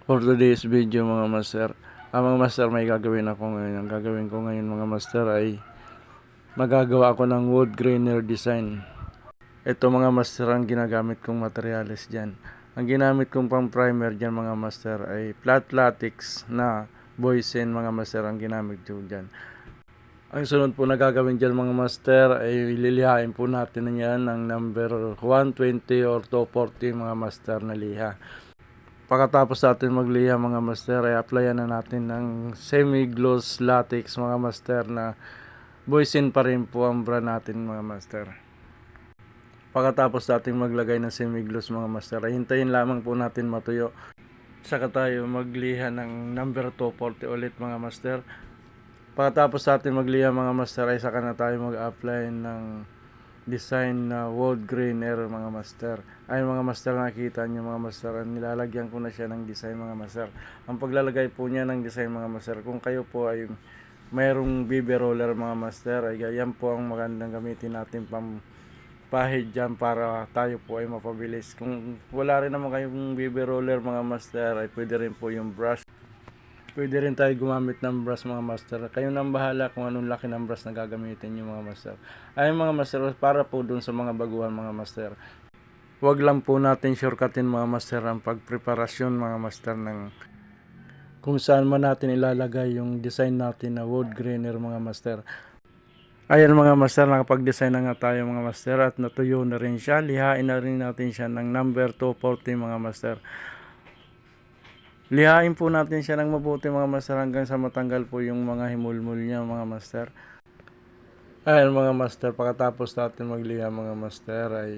For today's video mga master, mga master, may gagawin ako ngayon. Ang gagawin ko ngayon mga master ay magagawa ako ng wood grainer design. Ito mga master ang ginagamit kong materials dyan. Ang ginamit kong pang primer dyan mga master ay flat latex na boysen mga master ang ginamit ko dyan. Ang sunod po na gagawin dyan mga master ay lilihain po natin na yan ng number 120 or 240 mga master na liha. Pagkatapos natin magliha mga master ay applyan na natin ng semi-gloss latex mga master na boysen pa rin po ang brand natin mga master. Pagkatapos natin maglagay ng semi-gloss mga master ay hintayin lamang po natin matuyo. Saka tayo magliha ng number 240 ulit mga master. Pagkatapos natin magliha mga master ay saka na tayo mag-apply ng design na wood grainer mga master. Ay mga master, nakita nyo mga master, nilalagyan ko na siya ng design mga master. Ang paglalagay po niya ng design mga master, kung kayo po ay mayroong BB roller mga master, ay yan po ang magandang gamitin natin pang pahid dyan para tayo po ay mapabilis. Kung wala rin naman kayong BB roller mga master, ay pwede rin po yung brush. Pwede rin tayo gumamit ng brush mga master. Kayo nang bahala kung anong laki ng brush na gagamitin nyo mga master. Ay mga master, para po dun sa mga baguhan mga master. Huwag lang po natin shortcutin mga master ang pagpreparasyon mga master ng kung saan man natin ilalagay yung design natin na wood grainer mga master. Ayan mga master, nakapag-design na nga tayo mga master at natuyo na rin siya. Lihain na rin natin siya ng number 240 mga master. Lihain po natin siya ng mabuti mga master hanggang sa matanggal po yung mga himulmul niya mga master. Ayan mga master, pagkatapos natin magliha mga master ay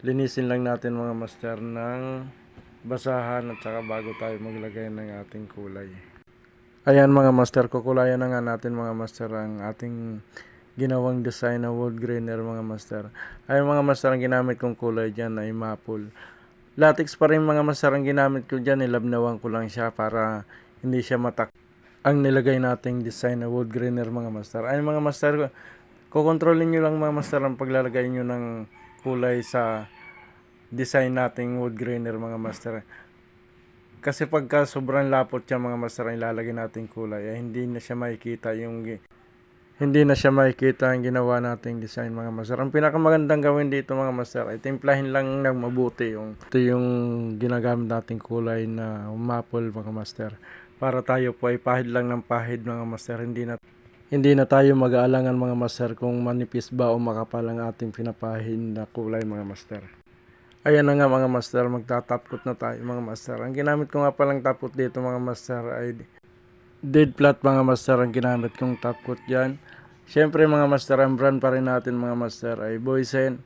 linisin lang natin mga master ng basahan at saka bago tayo maglagay ng ating kulay. Ayan mga master, kukulayan na nga natin mga master ang ating ginawang design na wood grainer mga master. Ayan mga master, ang ginamit kong kulay dyan ay maple. Latex pa rin mga master ang ginamit ko dyan, nilabnawan ko lang siya para hindi siya matak. Ang nilagay nating design na wood grainer mga master. Ay mga master, kukontrolin nyo lang mga master ang paglalagay nyo ng kulay sa design nating wood grainer mga master. Kasi pagka sobrang lapot siya mga master ang ilalagay nating kulay, ay hindi na siya makikita ang ginawa nating design mga master. Ang pinakamagandang gawin dito mga master ay timplahin lang ng mabuti ito yung ginagamit nating kulay na maple mga master. Para tayo po ay pahid lang ng pahid mga master. Hindi na tayo mag-aalangan mga master kung manipis ba o makapal ang ating pinapahid na kulay mga master. Ayan na nga mga master, magtatapkot na tayo mga master. Ang ginamit ko nga palang tapkot dito mga master ay dead flat mga master ang ginamit kong top coat dyan. Syempre mga master, ang brand pa rin natin mga master ay boysen.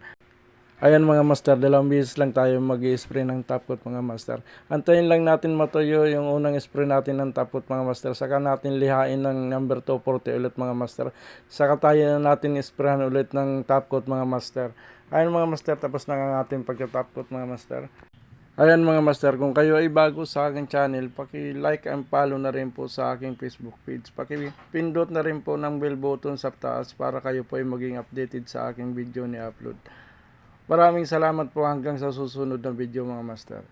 Ayan mga master, 2 beses lang tayo mag-i-spray ng top coat mga master. Antayin lang natin matuyo yung unang spray natin ng top coat mga master. Saka natin lihain ng number 240 ulit mga master. Saka tayo natin sprayan ulit ng top coat mga master. Ayan mga master, tapos na ang ating pagka-top coat mga master. Ayan mga master, kung kayo ay bago sa aking channel, paki-like and follow na rin po sa aking Facebook page. Paki-pindot na rin po ng bell button sa taas para kayo po ay maging updated sa aking video ni upload. Maraming salamat po, hanggang sa susunod na video mga master.